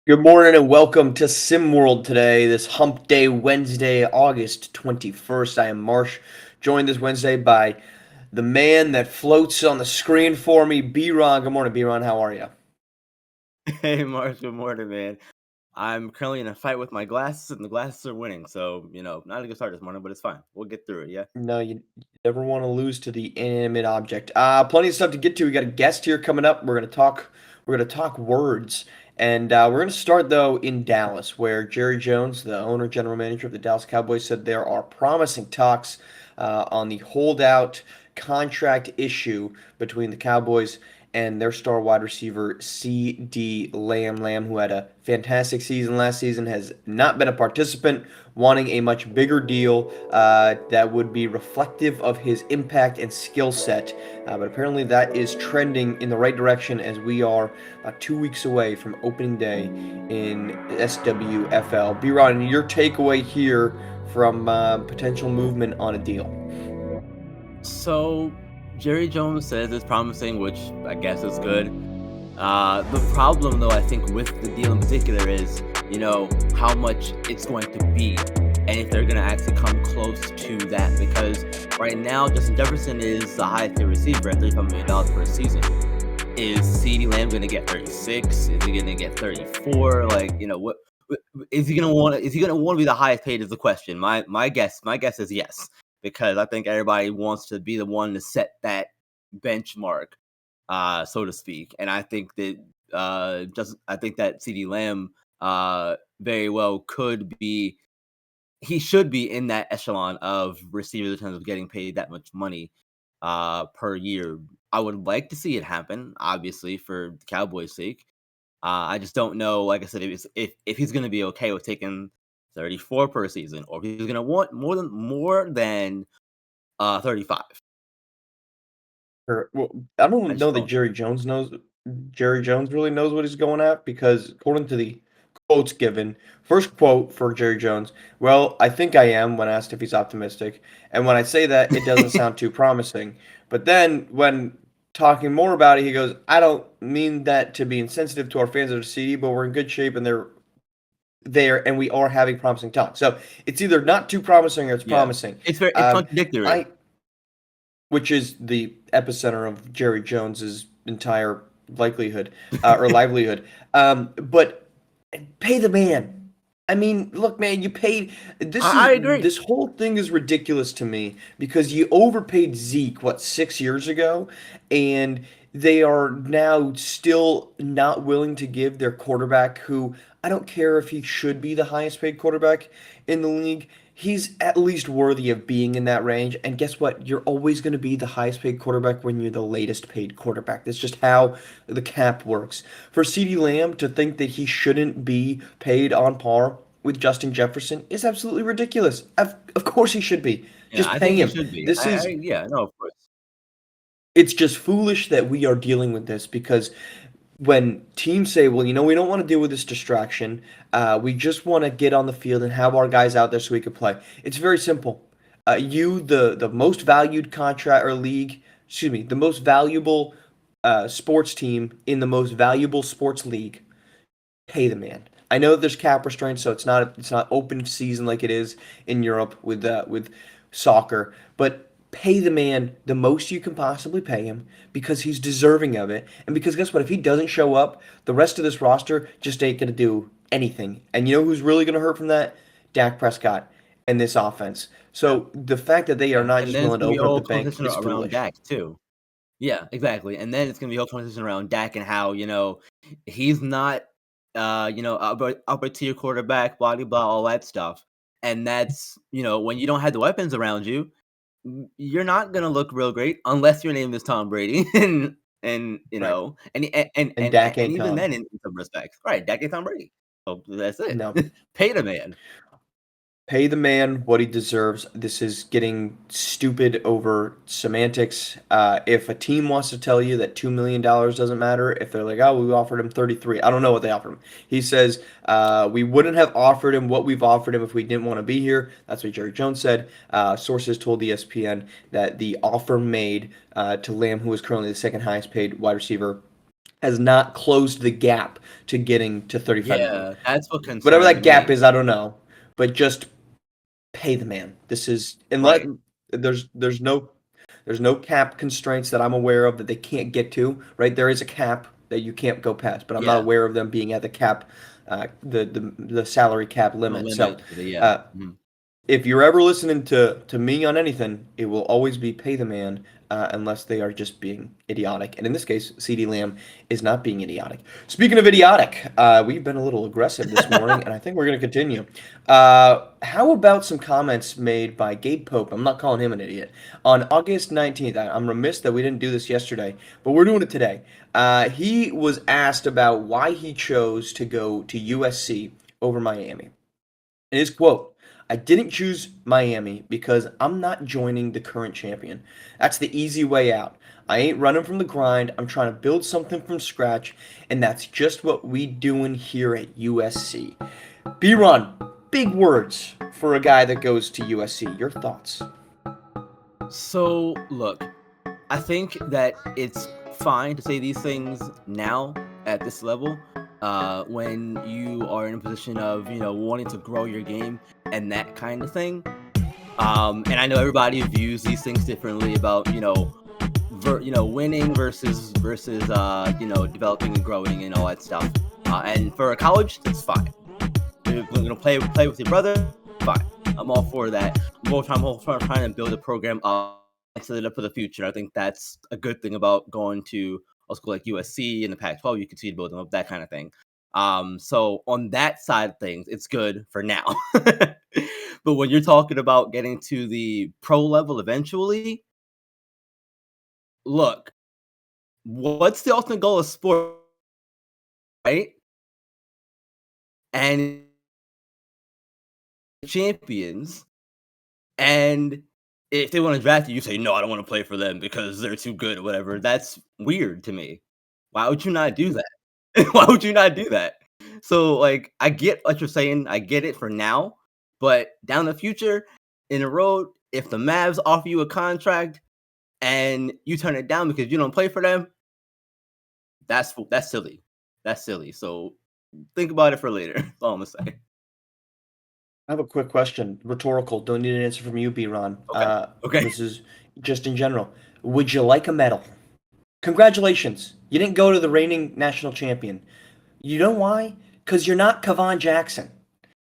Good morning and welcome to SimWorld today, this Hump Day Wednesday, August 21st. I am Marsh, joined this Wednesday by the man that floats on the screen for me, B-Ron. Good morning, B-Ron. How are you? Hey, Marsh, good morning, man. I'm currently in a fight with my glasses, and the glasses are winning. So, not a good start this morning, but it's fine. We'll get through it, yeah? No, you never want to lose to the inanimate object. Plenty of stuff to get to. We got a guest here coming up. We're gonna talk words. And we're gonna start though in Dallas, where Jerry Jones, the owner general manager of the Dallas Cowboys, said there are promising talks on the holdout contract issue between the Cowboys and their star wide receiver Ceedee Lamb, who had a fantastic season last season, has not been a participant, wanting a much bigger deal that would be reflective of his impact and skill set. But apparently that is trending in the right direction as we are about 2 weeks away from opening day in SWFL. B-Ron, your takeaway here from potential movement on a deal? So, Jerry Jones says it's promising, which I guess is good. The problem, though, I think with the deal in particular is, how much it's going to be, and if they're going to actually come close to that. Because right now, Justin Jefferson is the highest paid receiver at $35 million per season. Is Ceedee Lamb going to get 36? Is he going to get 34? What is he going to want? Is he going to want to be the highest paid? Is the question. My guess is yes, because I think everybody wants to be the one to set that benchmark, so to speak. And I think that I think that Ceedee Lamb very well could be. He should be in that echelon of receivers in terms of getting paid that much money per year. I would like to see it happen, obviously, for the Cowboys' sake. I just don't know, like I said, if he's going to be okay with taking 34 per season, or if he's going to want more than 35. Well, I I don't just know that don't. Jerry Jones really knows what he's going at because according to the quotes given, first quote for Jerry Jones, well, I think I am when asked if he's optimistic. And when I say that, it doesn't sound too promising. But then when talking more about it, he goes, I don't mean that to be insensitive to our fans of the CD, but we're in good shape and they're there and we are having promising talks. So it's either not too promising or it's Yeah, promising. it's Um, contradictory. I which is the epicenter of Jerry Jones's entire likelihood or livelihood. But pay the man. I mean, look, man, you paid. I agree. This whole thing is ridiculous to me because you overpaid Zeke 6 years ago, and they are now still not willing to give their quarterback, who I don't care if he should be the highest paid quarterback in the league. He's at least worthy of being in that range. And guess what? You're always going to be the highest paid quarterback when you're the latest paid quarterback. That's just how the cap works. For CeeDee Lamb to think that he shouldn't be paid on par with Justin Jefferson is absolutely ridiculous. Of course he should be. Yeah, Just I pay think he him. should be. This is Yeah, no, of course. it's just foolish that we are dealing with this because when teams say, well, we don't want to deal with this distraction, we just want to get on the field and have our guys out there so we can play. It's very simple. The most valued contract or league, excuse me, the most valuable sports team in the most valuable sports league, pay the man. I know that there's cap restraints, so it's not open season like it is in Europe with soccer, but pay the man the most you can possibly pay him because he's deserving of it. And because guess what? If he doesn't show up, the rest of this roster just ain't gonna do anything. And you know who's really gonna hurt from that? Dak Prescott and this offense. Yeah, So the fact that they are yeah, not and just then it's willing to gonna be a open up the whole bank conversation is around foolish. Dak too. Yeah, exactly. And then it's gonna be a whole conversation around Dak and how, he's not upper tier quarterback, blah blah blah, all that stuff. And that's, when you don't have the weapons around you, you're not gonna look real great unless your name is Tom Brady. And Right. And and Dak ain't even Tom. then in some respects. Right, Dak is Tom Brady. So that's it. No. Pay the man. Pay the man what he deserves. This is getting stupid over semantics. If a team wants to tell you that $2 million doesn't matter, if they're like, "Oh, we offered him 33," I don't know what they offered him. He says, "We wouldn't have offered him what we've offered him if we didn't want to be here." That's what Jerry Jones said. Sources told ESPN that the offer made to Lamb, who is currently the second highest paid wide receiver has not closed the gap to getting to 35 million. Yeah, that's what Whatever concerns that gap me. is, I don't know, but just pay the man. This is and let Right. there's no cap constraints that I'm aware of that they can't get to, right? There is a cap that you can't go past, but I'm not Yeah. aware of them being at the cap, the salary cap The limit. So, limit. Yeah. uh, Mhm. if you're ever listening to me on anything, it will always be pay the man, unless they are just being idiotic. And in this case, CD Lamb is not being idiotic. Speaking of idiotic, we've been a little aggressive this morning, and I think we're going to continue. How about some comments made by Gabe Pope? I'm not calling him an idiot. On August 19th, I'm remiss that we didn't do this yesterday, but we're doing it today. He was asked about why he chose to go to USC over Miami. And his quote, I didn't choose Miami because I'm not joining the current champion. That's the easy way out. I ain't running from the grind. I'm trying to build something from scratch, and that's just what we doing here at USC. B-Ron, big words for a guy that goes to USC. Your thoughts? So, look, I think that it's fine to say these things now at this level, when you are in a position of, wanting to grow your game and that kind of thing. And I know everybody views these things differently about, winning versus developing and growing and all that stuff. And for a college, that's fine. You're gonna play with your brother, fine. I'm all for that. I'm all trying to build a program up and set it up for the future. I think that's a good thing about going to a school like USC in the Pac-12. You can see building up that kind of thing. So on that side of things, it's good for now. But when you're talking about getting to the pro level eventually, look, what's the ultimate goal of sport, right? And champions. And if they want to draft you, you say, no, I don't want to play for them because they're too good or whatever. That's weird to me. Why would you not do that? Why would you not do that? So, like, I get what you're saying. I get it for now. But down the future, in the road, if the Mavs offer you a contract and you turn it down because you don't play for them, that's silly. That's silly. So think about it for later. That's all I'm gonna say. I have a quick question, rhetorical. Don't need an answer from you, B-Ron. Okay. Okay. This is just in general. Would you like a medal? Congratulations. You didn't go to the reigning national champion. You know why? Because you're not Kevon Jackson.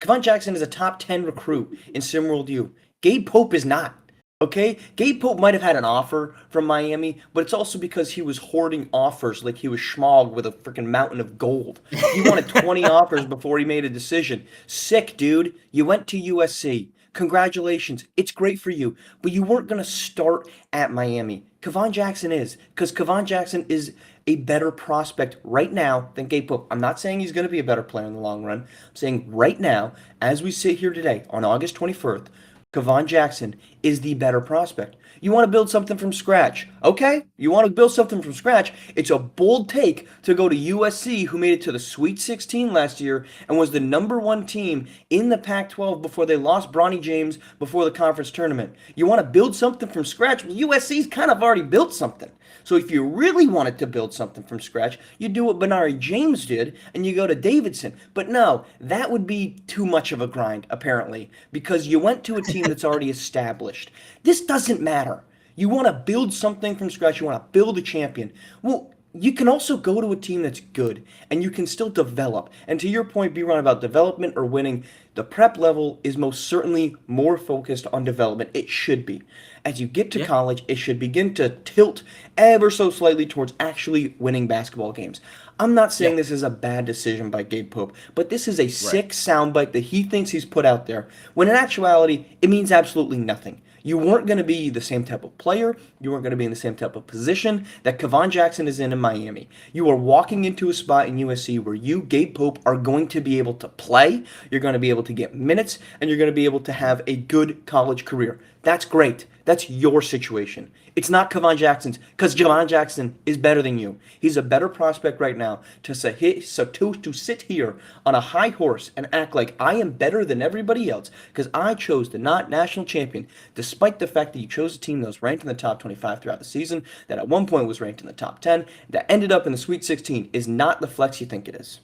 Kevon Jackson is a top 10 recruit in SimWorld U. Gabe Pope is not. Okay? Gabe Pope might have had an offer from Miami, but it's also because he was hoarding offers like he was Schmog with a freaking mountain of gold. He wanted 20 offers before he made a decision. Sick, dude. You went to USC. Congratulations. It's great for you. But you weren't going to start at Miami. Kevon Jackson is, because Kevon Jackson is a better prospect right now than Gabe Pope. I'm not saying he's going to be a better player in the long run. I'm saying right now, as we sit here today on August 21st, Kevon Jackson is the better prospect. You want to build something from scratch. Okay, you want to build something from scratch. It's a bold take to go to USC, who made it to the Sweet 16 last year and was the #1 team in the Pac-12 before they lost Bronny James before the conference tournament. You want to build something from scratch? Well, USC's kind of already built something. So if you really wanted to build something from scratch, you do what Benari James did and you go to Davidson. But no, that would be too much of a grind, apparently, because you went to a team that's already established. This doesn't matter. You want to build something from scratch, you want to build a champion. Well, you can also go to a team that's good and you can still develop. And to your point, B-Ron, about development or winning, the prep level is most certainly more focused on development. It should be. As you get to Yeah. college, it should begin to tilt ever so slightly towards actually winning basketball games. I'm not Yeah. saying this is a bad decision by Gabe Pope, but this is a Right. sick soundbite that he thinks he's put out there, when in actuality, it means absolutely nothing. You weren't going to be the same type of player. You weren't going to be in the same type of position that Kevon Jackson is in Miami. You are walking into a spot in USC where you, Gabe Pope, are going to be able to play. You're going to be able to get minutes, and you're going to be able to have a good college career. That's great. That's your situation. It's not Kevon Jackson's because Javon Jackson is better than you. He's a better prospect right now to sit here on a high horse and act like I am better than everybody else because I chose the not national champion, despite the fact that you chose a team that was ranked in the top 25 throughout the season, that at one point was ranked in the top 10, that ended up in the Sweet 16 is not the flex you think it is.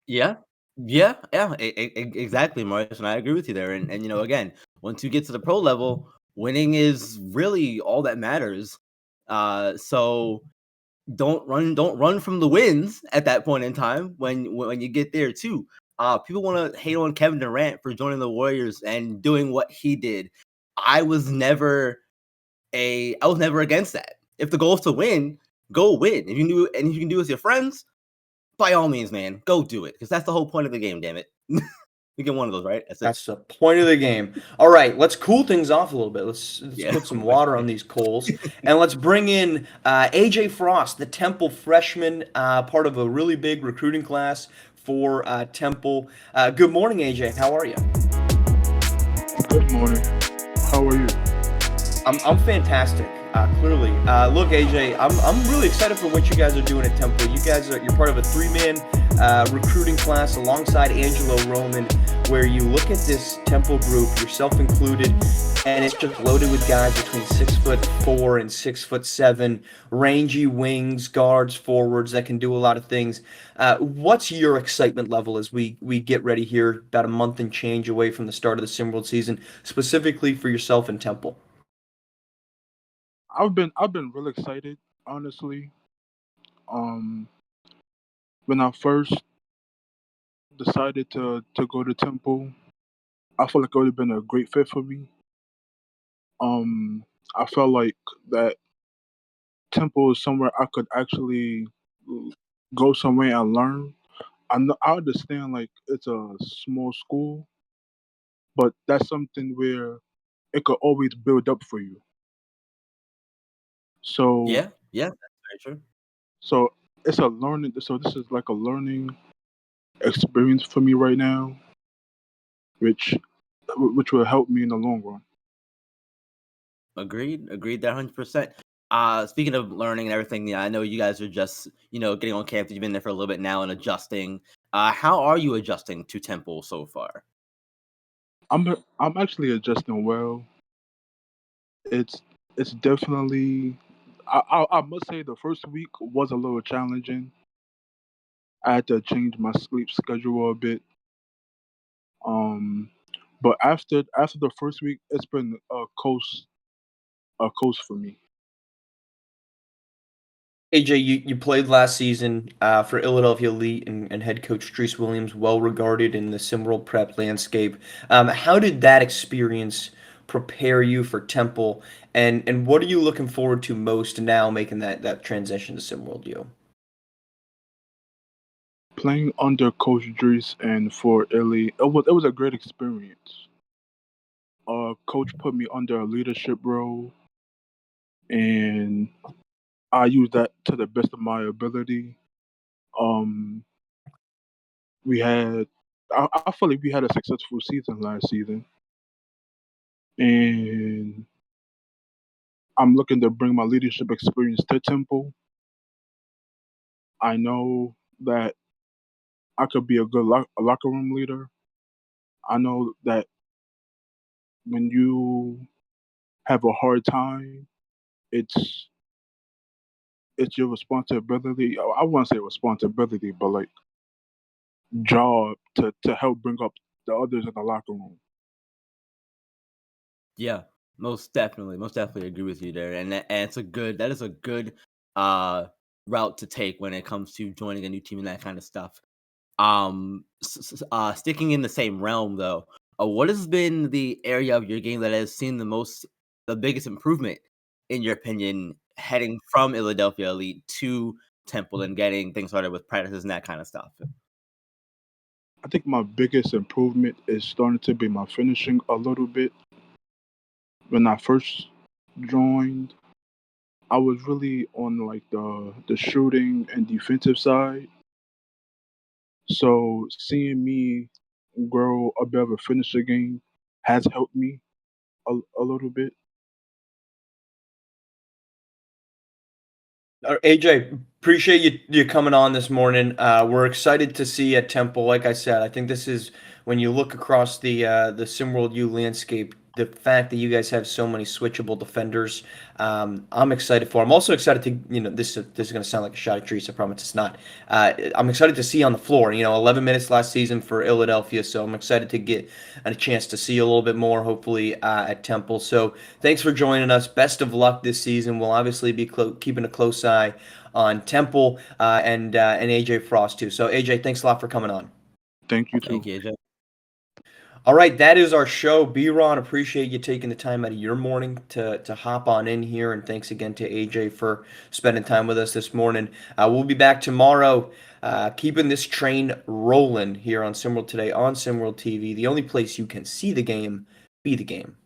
Yeah. Yeah, exactly, Maurice, and I agree with you there, and, again, once you get to the pro level, winning is really all that matters, so don't run from the wins at that point in time when you get there too. People want to hate on Kevin Durant for joining the Warriors and doing what he did. I was never I was never against that. If the goal is to win, go win. If you can do and if you can do it with your friends, by all means, man, go do it because that's the whole point of the game. Damn it, you get one of those right. That's it. That's the point of the game. All right, let's cool things off a little bit. Let's Yeah. put some water on these coals, and let's bring in AJ Frost, the Temple freshman, part of a really big recruiting class for Temple. Good morning, AJ. How are you? Good morning. How are you? I'm fantastic. Clearly, look, AJ, I'm really excited for what you guys are doing at Temple. You're part of a three-man recruiting class alongside Angelo Roman, where you look at this Temple group, yourself included, and it's just loaded with guys between 6'4" and 6'7", rangy wings, guards, forwards that can do a lot of things. What's your excitement level as we get ready here, about a month and change away from the start of the SimWorld season, specifically for yourself and Temple? I've been really excited, honestly. Um, when I first decided to go to Temple, I felt like it would have been a great fit for me. Um, I felt like that Temple is somewhere I could actually go somewhere and learn. I understand like it's a small school, but that's something where it could always build up for you. So Yeah, that's very true. so it's a learning. So this is like a learning experience for me right now, which which will help me in the long run. Agreed that 100%. Speaking of learning and everything, yeah, I know you guys are just, getting on campus. You've been there for a little bit now and adjusting. How are you adjusting to Temple so far? I'm actually adjusting well. It's it's definitely I must say the first week was a little challenging. I had to change my sleep schedule a bit. Um, but after the first week, it's been a coast for me. AJ, you played last season for Philadelphia Elite and head coach Treese Williams, well regarded in the SimWorld prep landscape. How did that experience prepare you for Temple, and what are you looking forward to most now making that transition to SimWorld U? Playing under Coach Drees and for Illy, it was a great experience. Coach put me under a leadership role, and I used that to the best of my ability. Um, we had, I feel like we had a successful season last season, and I'm looking to bring my leadership experience to Temple. I know that I could be a good a locker room leader. I know that when you have a hard time, it's it's your responsibility. I wouldn't say responsibility, but like job to help bring up the others in the locker room. Yeah, most definitely agree with you there, and that is a good uh route to take when it comes to joining a new team and that kind of stuff. Sticking in the same realm though, what has been the area of your game that has seen the biggest improvement, in your opinion, heading from Philadelphia Elite to Temple and getting things started with practices and that kind of stuff? I think my biggest improvement is starting to be my finishing a little bit. When I first joined, I was really on like the shooting and defensive side. So seeing me grow a bit of a finisher game has helped me. a little bit. AJ, appreciate you coming on this morning. We're excited to see at Temple. Like I said, I think this is when you look across the SimWorld U landscape. The fact that you guys have so many switchable defenders, I'm excited for. I'm also excited to this is going to sound like a shot at trees. I promise it's not. I'm excited to see on the floor. 11 minutes last season for Philadelphia, so I'm excited to get a chance to see a little bit more. Hopefully at Temple. So thanks for joining us. Best of luck this season. We'll obviously be keeping a close eye on Temple and AJ Frost too. So AJ, thanks a lot for coming on. Thank you too. Thank you, AJ. All right, that is our show. B-Ron, appreciate you taking the time out of your morning to hop on in here, and thanks again to AJ for spending time with us this morning. We'll be back tomorrow, keeping this train rolling here on SimWorld Today on SimWorld TV, the only place you can see the game, be the game.